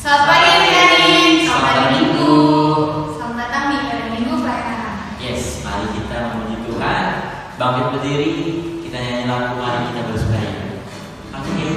Selamat pagi adik-adik, selamat hari Minggu. Selamat datang di hari Minggu pelayanan. Yes, mari kita memuji Tuhan. Bangkit berdiri, kita nyanyi lagu Mari Kita Bersukaria. Oke.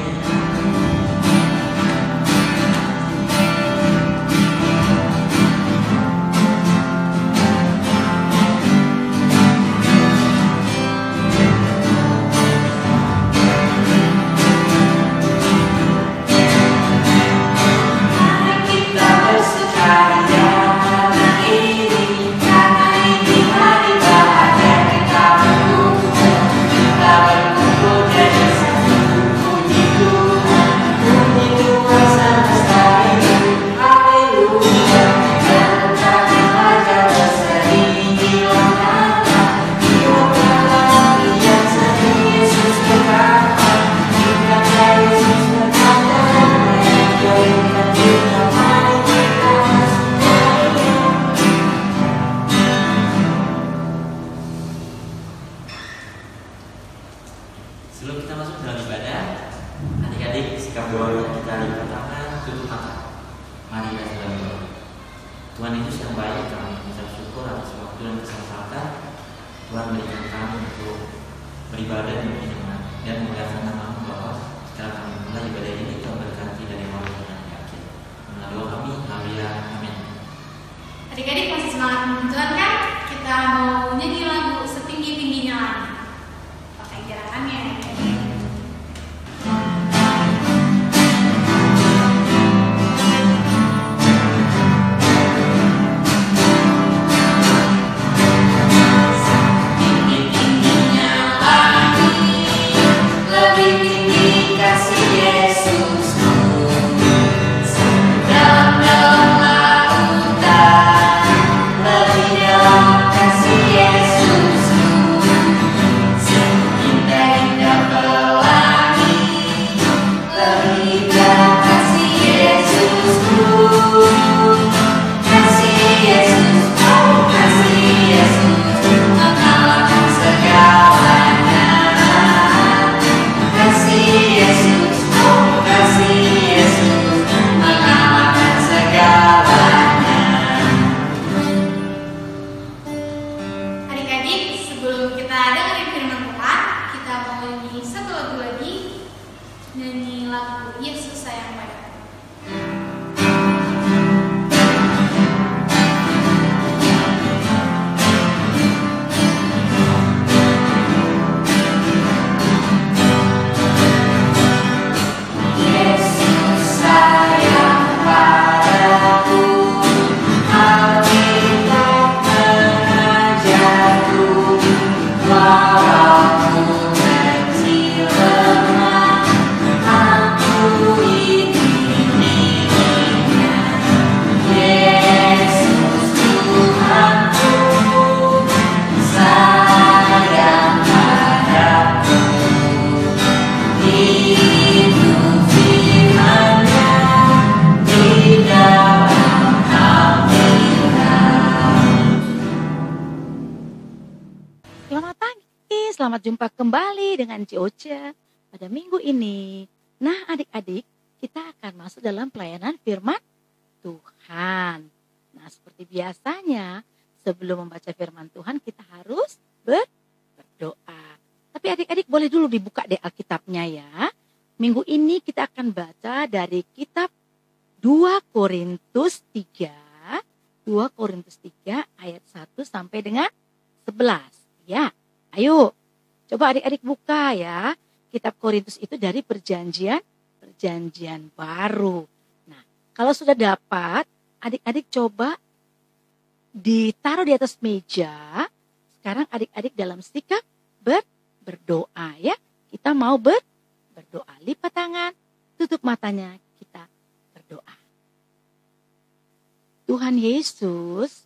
Sebelum kita masuk dalam ibadah, adik-adik sikap doanya kita lipat tangan, tutup mata. Mari kita dalam doa. Tuhan Yesus yang baik, kami mengucap syukur atas waktu dan kesempatan Tuhan berikan kami untuk beribadah di firman dan memuliakan nama-Mu Bapa. Setelah kami mulai ibadah ini, Tuhan berkati dari awal dan akhir. Mengenal doa kami, haleluya, amin. Adik-adik masih semangat menuntut Tuhan kan? Kita mau nyanyi lagu setinggi-tingginya lagi. Pakai gerakannya. Selamat jumpa kembali dengan Cioce pada minggu ini. Nah adik-adik, kita akan masuk dalam pelayanan firman Tuhan. Nah seperti biasanya, sebelum membaca firman Tuhan kita harus berdoa. Tapi adik-adik boleh dulu dibuka di Alkitabnya ya. Minggu ini kita akan baca dari kitab 2 Korintus 3. 2 Korintus 3 ayat 1 sampai dengan 11. Ya, ayo. Coba adik-adik buka ya. Kitab Korintus itu dari perjanjian baru. Nah, kalau sudah dapat, adik-adik coba ditaruh di atas meja. Sekarang adik-adik dalam sikap berdoa ya. Kita mau berdoa. Lipat tangan, tutup matanya, kita berdoa. Tuhan Yesus,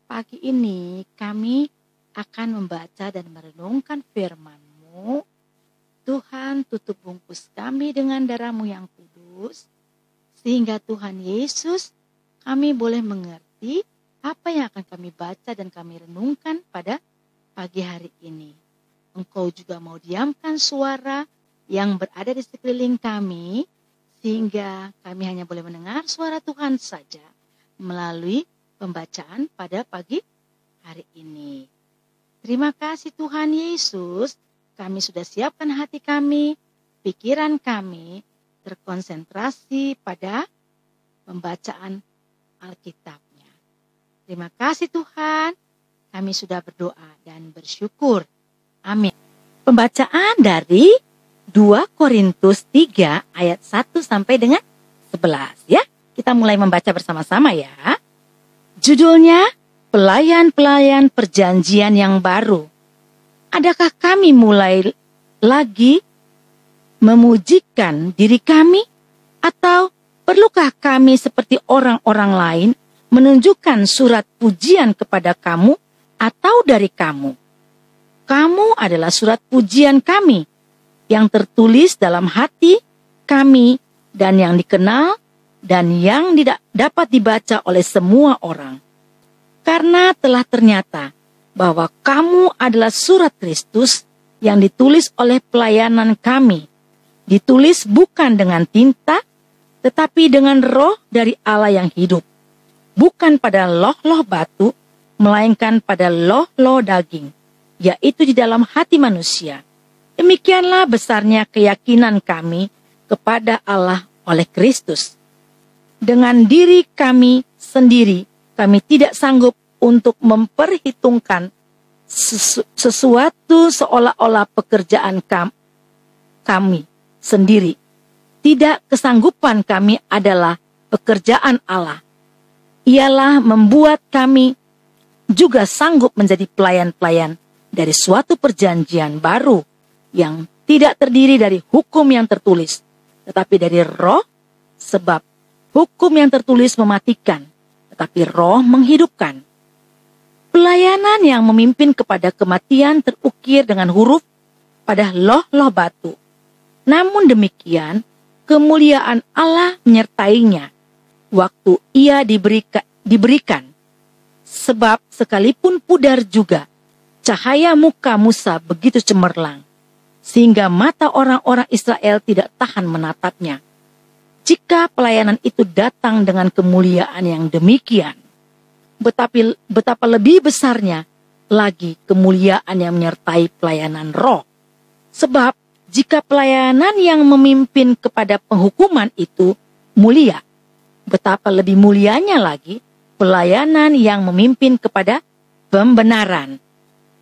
pagi ini kami akan membaca dan merenungkan firman-Mu. Tuhan, tutup bungkus kami dengan darah-Mu yang kudus, sehingga Tuhan Yesus kami boleh mengerti apa yang akan kami baca dan kami renungkan pada pagi hari ini. Engkau juga mau diamkan suara yang berada di sekeliling kami, sehingga kami hanya boleh mendengar suara Tuhan saja melalui pembacaan pada pagi hari ini. Terima kasih Tuhan Yesus, kami sudah siapkan hati kami, pikiran kami terkonsentrasi pada pembacaan Alkitabnya. Terima kasih Tuhan, kami sudah berdoa dan bersyukur. Amin. Pembacaan dari 2 Korintus 3 ayat 1 sampai dengan 11 ya. Kita mulai membaca bersama-sama ya. Judulnya Pelayan-pelayan perjanjian yang baru. Adakah kami mulai lagi memujikan diri kami? Atau perlukah kami seperti orang-orang lain menunjukkan surat pujian kepada kamu atau dari kamu? Kamu adalah surat pujian kami yang tertulis dalam hati kami dan yang dikenal dan yang tidak dapat dibaca oleh semua orang. Karena telah ternyata bahwa kamu adalah surat Kristus yang ditulis oleh pelayanan kami. Ditulis bukan dengan tinta, tetapi dengan roh dari Allah yang hidup. Bukan pada loh-loh batu, melainkan pada loh-loh daging, yaitu di dalam hati manusia. Demikianlah besarnya keyakinan kami kepada Allah oleh Kristus. Dengan diri kami sendiri, kami tidak sanggup untuk memperhitungkan sesuatu seolah-olah pekerjaan kami sendiri. Tidak, kesanggupan kami adalah pekerjaan Allah. Ialah membuat kami juga sanggup menjadi pelayan-pelayan dari suatu perjanjian baru yang tidak terdiri dari hukum yang tertulis, tetapi dari roh, sebab hukum yang tertulis mematikan, tetapi roh menghidupkan. Pelayanan yang memimpin kepada kematian terukir dengan huruf pada loh-loh batu. Namun demikian, kemuliaan Allah menyertainya waktu ia diberikan. Sebab sekalipun pudar juga, cahaya muka Musa begitu cemerlang, sehingga mata orang-orang Israel tidak tahan menatapnya. Jika pelayanan itu datang dengan kemuliaan yang demikian, betapa lebih besarnya lagi kemuliaan yang menyertai pelayanan roh. Sebab jika pelayanan yang memimpin kepada penghukuman itu mulia, betapa lebih mulianya lagi pelayanan yang memimpin kepada pembenaran.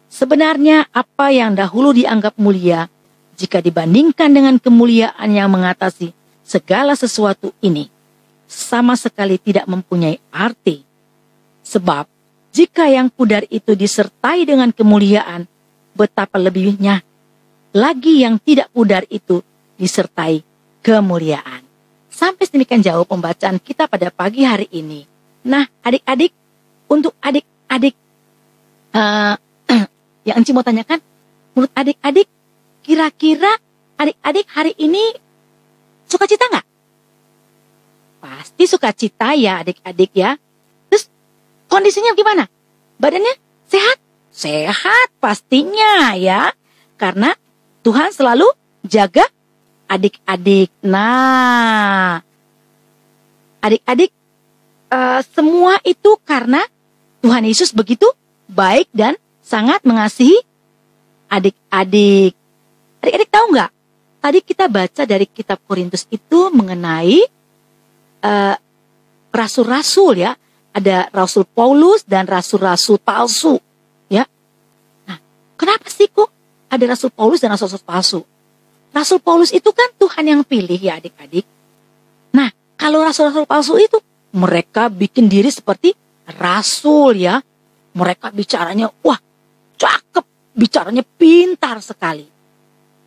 Sebenarnya apa yang dahulu dianggap mulia, jika dibandingkan dengan kemuliaan yang mengatasi segala sesuatu ini, sama sekali tidak mempunyai arti. Sebab jika yang pudar itu disertai dengan kemuliaan, betapa lebihnya lagi yang tidak pudar itu disertai kemuliaan. Sampai sedemikian jauh pembacaan kita pada pagi hari ini. Nah, adik-adik, untuk adik-adik yang Enci mau tanyakan, menurut adik-adik, kira-kira adik-adik hari ini sukacita nggak? Pasti sukacita ya adik-adik ya. Terus kondisinya gimana? Badannya sehat? Sehat pastinya ya. Karena Tuhan selalu jaga adik-adik. Nah, adik-adik semua itu karena Tuhan Yesus begitu baik dan sangat mengasihi adik-adik. Adik-adik tahu nggak? Tadi kita baca dari kitab Korintus itu mengenai rasul-rasul ya. Ada Rasul Paulus dan rasul-rasul palsu. Ya. Nah, kenapa sih kok ada Rasul Paulus dan rasul-rasul palsu? Rasul Paulus itu kan Tuhan yang pilih ya adik-adik. Nah, kalau rasul-rasul palsu itu, mereka bikin diri seperti rasul ya. Mereka bicaranya, wah cakep, bicaranya pintar sekali.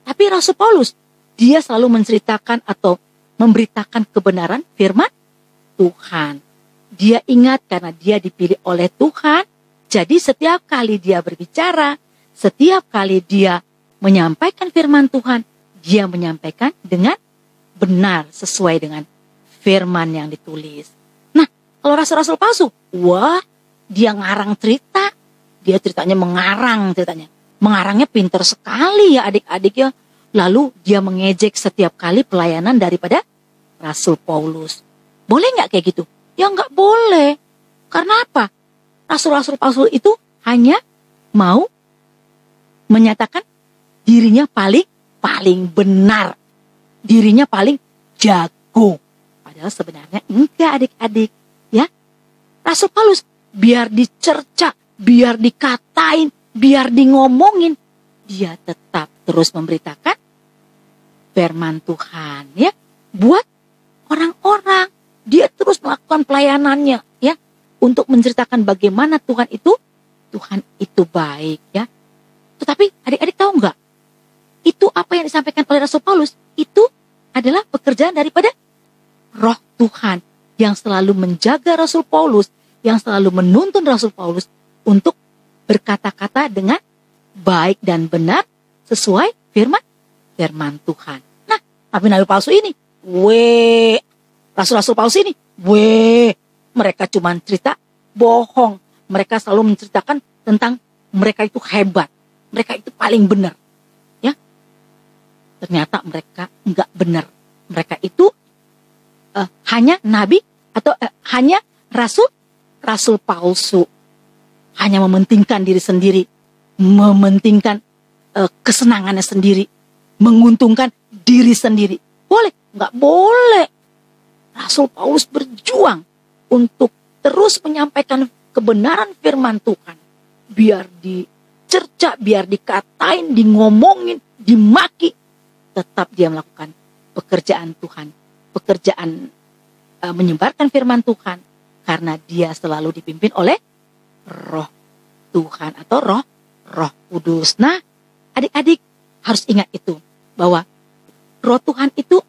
Tapi Rasul Paulus, dia selalu menceritakan atau memberitakan kebenaran firman Tuhan. Dia ingat karena dia dipilih oleh Tuhan. Jadi setiap kali dia berbicara, setiap kali dia menyampaikan firman Tuhan, dia menyampaikan dengan benar sesuai dengan firman yang ditulis. Nah, kalau rasul-rasul palsu, wah, dia ngarang cerita. Dia ceritanya mengarang ceritanya. Mengarangnya pintar sekali ya adik-adik ya. Lalu dia mengejek setiap kali pelayanan daripada Rasul Paulus. Boleh nggak kayak gitu? Ya nggak boleh. Karena apa? Rasul-rasul palsu itu hanya mau menyatakan dirinya paling benar. Dirinya paling jago. Padahal sebenarnya enggak adik-adik. Ya, Rasul Paulus biar dicerca, biar dikatain, biar di ngomongin, dia tetap terus memberitakan firman Tuhan, ya, buat orang-orang. Dia terus melakukan pelayanannya, ya, untuk menceritakan bagaimana Tuhan itu baik, ya. Tetapi adik-adik tahu nggak? Itu apa yang disampaikan oleh Rasul Paulus, itu adalah pekerjaan daripada Roh Tuhan yang selalu menjaga Rasul Paulus, yang selalu menuntun Rasul Paulus untuk berkata-kata dengan baik dan benar sesuai firman Tuhan. Nah, nabi-nabi palsu ini, rasul-rasul palsu ini, mereka cuma cerita bohong. Mereka selalu menceritakan tentang mereka itu hebat, mereka itu paling benar. Ya, ternyata mereka enggak benar. Mereka itu hanya nabi atau hanya rasul palsu. Hanya mementingkan diri sendiri, mementingkan kesenangannya sendiri, menguntungkan diri sendiri. Boleh? Nggak boleh. Rasul Paulus berjuang untuk terus menyampaikan kebenaran firman Tuhan. Biar dicerca, biar dikatain, ngomongin, dimaki, tetap dia melakukan pekerjaan Tuhan, pekerjaan menyebarkan firman Tuhan, karena dia selalu dipimpin oleh Roh Tuhan atau Roh Kudus. Nah, adik-adik harus ingat itu, bahwa Roh Tuhan itu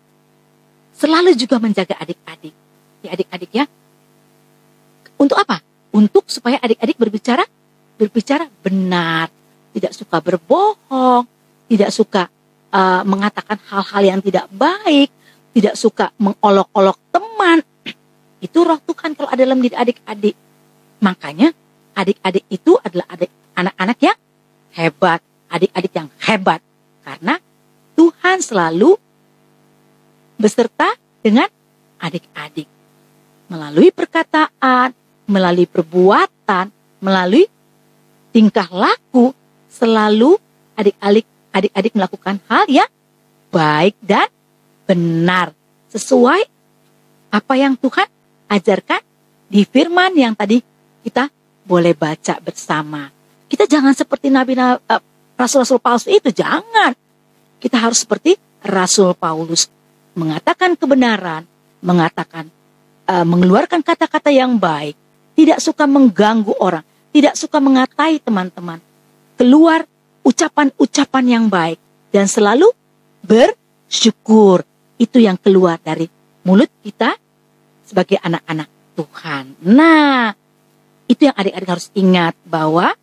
selalu juga menjaga adik-adik. Ya, adik-adik ya. Untuk apa? Untuk supaya adik-adik berbicara benar, tidak suka berbohong, tidak suka mengatakan hal-hal yang tidak baik, tidak suka mengolok-olok teman. Itu Roh Tuhan kalau ada dalam diri adik-adik. Makanya adik-adik itu adalah anak-anak yang hebat, adik-adik yang hebat. Karena Tuhan selalu beserta dengan adik-adik. Melalui perkataan, melalui perbuatan, melalui tingkah laku, selalu adik-adik melakukan hal yang baik dan benar. Sesuai apa yang Tuhan ajarkan di firman yang tadi kita boleh baca bersama. Kita jangan seperti rasul-rasul palsu itu, jangan. Kita harus seperti Rasul Paulus, mengatakan kebenaran, mengeluarkan kata-kata yang baik, tidak suka mengganggu orang, tidak suka mengatai teman-teman. Keluar ucapan-ucapan yang baik dan selalu bersyukur. Itu yang keluar dari mulut kita sebagai anak-anak Tuhan. Nah, itu yang adik-adik harus ingat, bahwa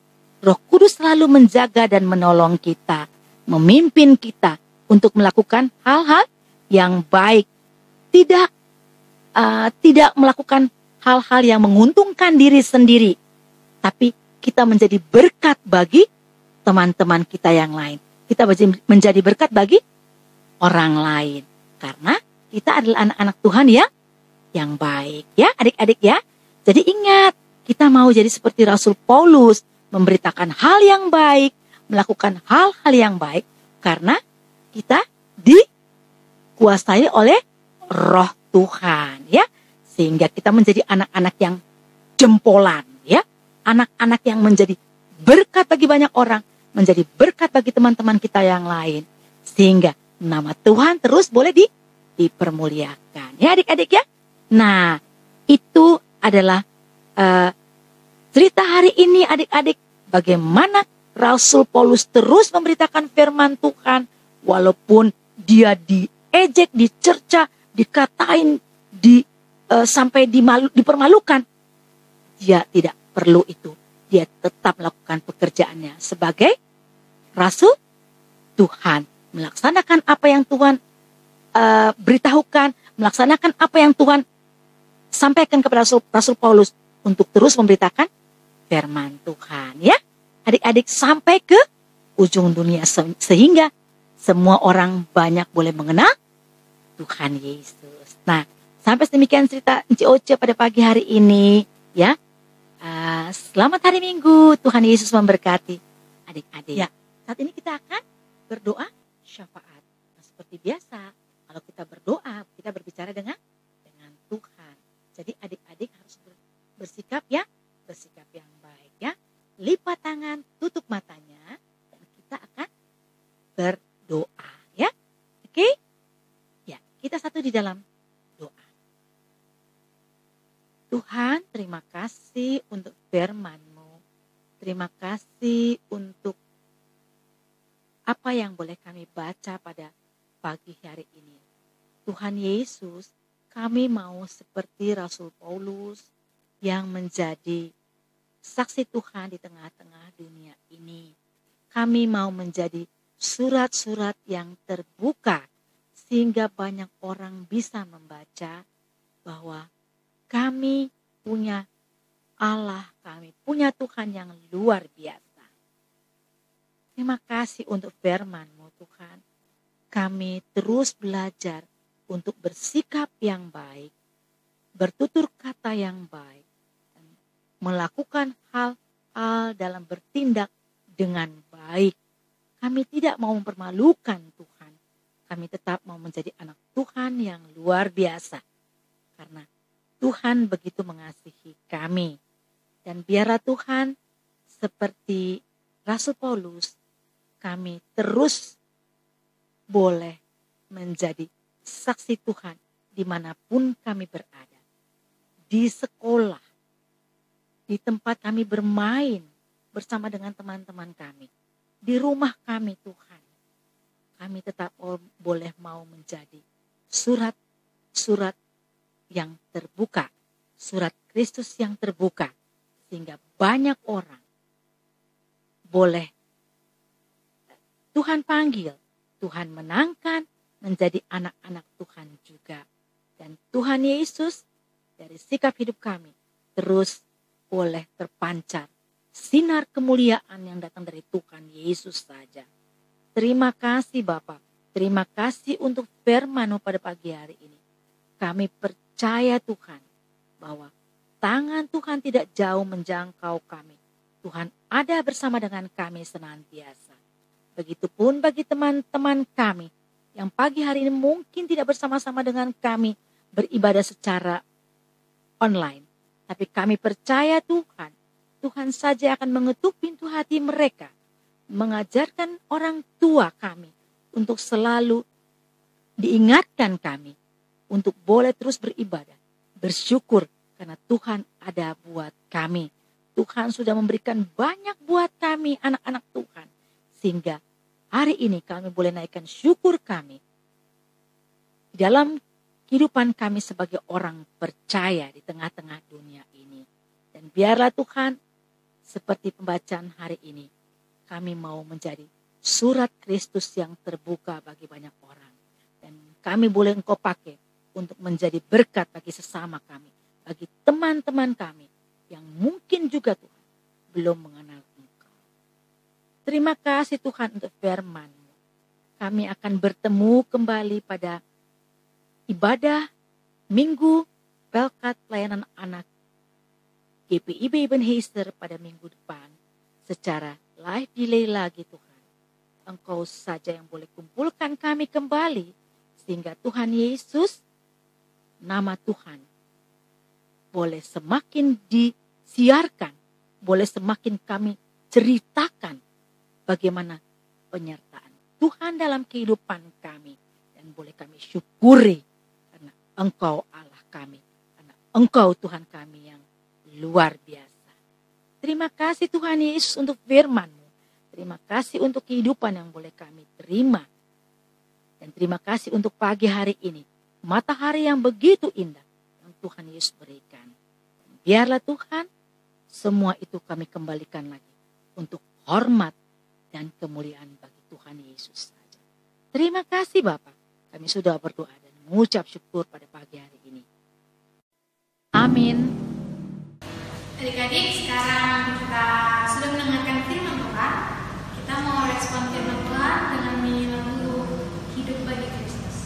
Roh Kudus selalu menjaga dan menolong kita, memimpin kita untuk melakukan hal-hal yang baik. Tidak melakukan hal-hal yang menguntungkan diri sendiri, tapi kita menjadi berkat bagi teman-teman kita yang lain. Kita menjadi berkat bagi orang lain, karena kita adalah anak-anak Tuhan yang baik, ya adik-adik ya. Jadi ingat, kita mau jadi seperti Rasul Paulus, memberitakan hal yang baik, melakukan hal-hal yang baik, karena kita dikuasai oleh Roh Tuhan, ya. Sehingga kita menjadi anak-anak yang jempolan, ya. Anak-anak yang menjadi berkat bagi banyak orang, menjadi berkat bagi teman-teman kita yang lain. Sehingga nama Tuhan terus boleh dipermuliakan, ya adik-adik ya. Nah, itu adalah cerita hari ini adik-adik, bagaimana Rasul Paulus terus memberitakan firman Tuhan, walaupun dia diejek, dicerca, dikatain, sampai dipermalukan. Dia tidak perlu itu. Dia tetap melakukan pekerjaannya sebagai Rasul Tuhan, melaksanakan apa yang Tuhan beritahukan, melaksanakan apa yang Tuhan sampaikan kepada Rasul Paulus, untuk terus memberitakan firman Tuhan, ya adik-adik, sampai ke ujung dunia, sehingga semua orang banyak boleh mengenal Tuhan Yesus. Nah, sampai sedemikian cerita Enci Oce pada pagi hari ini, ya. Selamat hari Minggu, Tuhan Yesus memberkati adik-adik. Ya, saat ini kita akan berdoa syafaat. Nah, seperti biasa, kalau kita berdoa, kita berbicara dengan Tuhan. Jadi adik-adik harus bersikap yang baik, ya. Lipat tangan, tutup matanya, dan kita akan berdoa, ya. Oke? Ya, kita satu di dalam doa. Tuhan, terima kasih untuk firman-Mu. Terima kasih untuk apa yang boleh kami baca pada pagi hari ini. Tuhan Yesus, kami mau seperti Rasul Paulus yang menjadi saksi Tuhan di tengah-tengah dunia ini. Kami mau menjadi surat-surat yang terbuka sehingga banyak orang bisa membaca bahwa kami punya Allah, kami punya Tuhan yang luar biasa. Terima kasih untuk firman-Mu Tuhan. Kami terus belajar untuk bersikap yang baik, bertutur kata yang baik, dan melakukan hal-hal dalam bertindak dengan baik. Kami tidak mau mempermalukan Tuhan. Kami tetap mau menjadi anak Tuhan yang luar biasa. Karena Tuhan begitu mengasihi kami. Dan biarlah Tuhan seperti Rasul Paulus, kami terus boleh menjadi saksi Tuhan dimanapun kami berada. Di sekolah, di tempat kami bermain bersama dengan teman-teman kami. Di rumah kami Tuhan. Kami tetap boleh mau menjadi surat-surat yang terbuka. Surat Kristus yang terbuka. Sehingga banyak orang boleh Tuhan panggil, Tuhan menangkan, menjadi anak-anak Tuhan juga. Dan Tuhan Yesus dari sikap hidup kami terus boleh terpancar sinar kemuliaan yang datang dari Tuhan Yesus saja. Terima kasih Bapak. Terima kasih untuk firman-Mu pada pagi hari ini. Kami percaya Tuhan bahwa tangan Tuhan tidak jauh menjangkau kami. Tuhan ada bersama dengan kami senantiasa. Begitupun bagi teman-teman kami yang pagi hari ini mungkin tidak bersama-sama dengan kami beribadah secara online. Tapi kami percaya Tuhan, Tuhan saja akan mengetuk pintu hati mereka. Mengajarkan orang tua kami untuk selalu diingatkan kami untuk boleh terus beribadah. Bersyukur karena Tuhan ada buat kami. Tuhan sudah memberikan banyak buat kami anak-anak Tuhan. Sehingga hari ini kami boleh naikkan syukur kami dalam kehidupan kami sebagai orang percaya di tengah-tengah dunia ini. Dan biarlah Tuhan, seperti pembacaan hari ini, kami mau menjadi surat Kristus yang terbuka bagi banyak orang. Dan kami boleh Engkau pakai untuk menjadi berkat bagi sesama kami, bagi teman-teman kami yang mungkin juga Tuhan belum mengenal Engkau. Terima kasih Tuhan untuk firman-Mu. Kami akan bertemu kembali pada ibadah Minggu Pelkat Pelayanan Anak GPIB Ebenezer pada minggu depan secara live delay lagi Tuhan. Engkau saja yang boleh kumpulkan kami kembali sehingga Tuhan Yesus, nama Tuhan boleh semakin disiarkan, boleh semakin kami ceritakan bagaimana penyertaan Tuhan dalam kehidupan kami. Dan boleh kami syukuri karena Engkau Allah kami. Karena Engkau Tuhan kami yang luar biasa. Terima kasih Tuhan Yesus untuk firman-Mu. Terima kasih untuk kehidupan yang boleh kami terima. Dan terima kasih untuk pagi hari ini. Matahari yang begitu indah yang Tuhan Yesus berikan. Dan biarlah Tuhan, semua itu kami kembalikan lagi untuk hormat dan kemuliaan bagi Tuhan Yesus saja. Terima kasih Bapak. Kami sudah berdoa dan mengucap syukur pada pagi hari ini. Amin. Adik-adik, sekarang kita sudah mendengarkan firman Tuhan. Kita mau respon firman Tuhan dengan menyanyi lagu Hidup Bagi Kristus.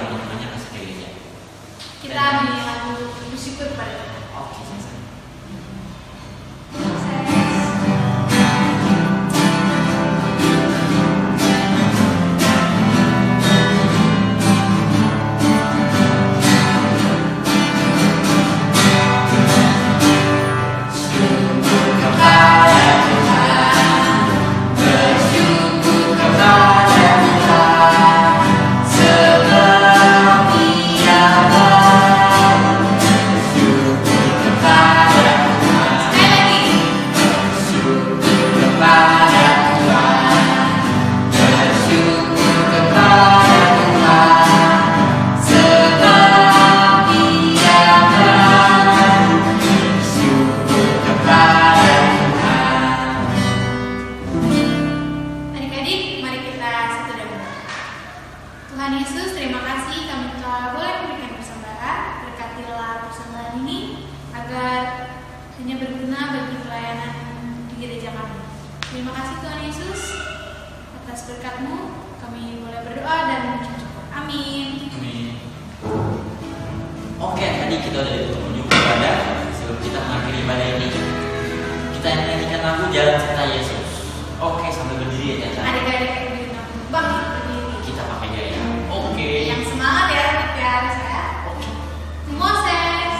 teman-temannya kasih ke gereja. Kita ambil lagu bersyukur kepada Tuhan. Oke, selesai. Tuhan Yesus, terima kasih kami telah boleh memberikan persembahan. Berkatilah persembahan ini agar hanya berguna bagi pelayanan di gereja kami. Terima kasih Tuhan Yesus, atas berkat-Mu kami boleh berdoa dan mengucap syukur. Amin. Amin. Oke, tadi kita udah di penghujung ibadah. Sebelum kita mengakhiri ibadah ini, kita nyanyikan lagu Jalan Serta Yesus. Oke, sambil berdiri ya, Caca. Adik-adik berdiri, bangkit berdiri. Kita pakai gaya. Oke. Yang semangat ya, harus ya. Oke. Moses.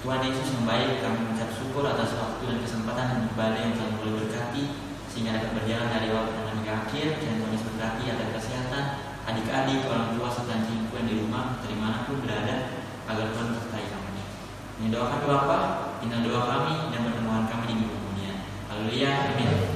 Tuhan Yesus yang baik, kami mengucap syukur atas waktu dan kesempatan dan ibadah yang telah boleh berkati sehingga dapat berjalan dari awal pertengahan hingga akhir. Dan Tuhan Yesus berkati atas kesehatan adik-adik, orang tua serta cingku yang di rumah dari manapun berada, agar Tuhan sertai kami. Ini doakan Bapa, inilah doa kami dan pertemuan kami di dunia. Haleluya, amin.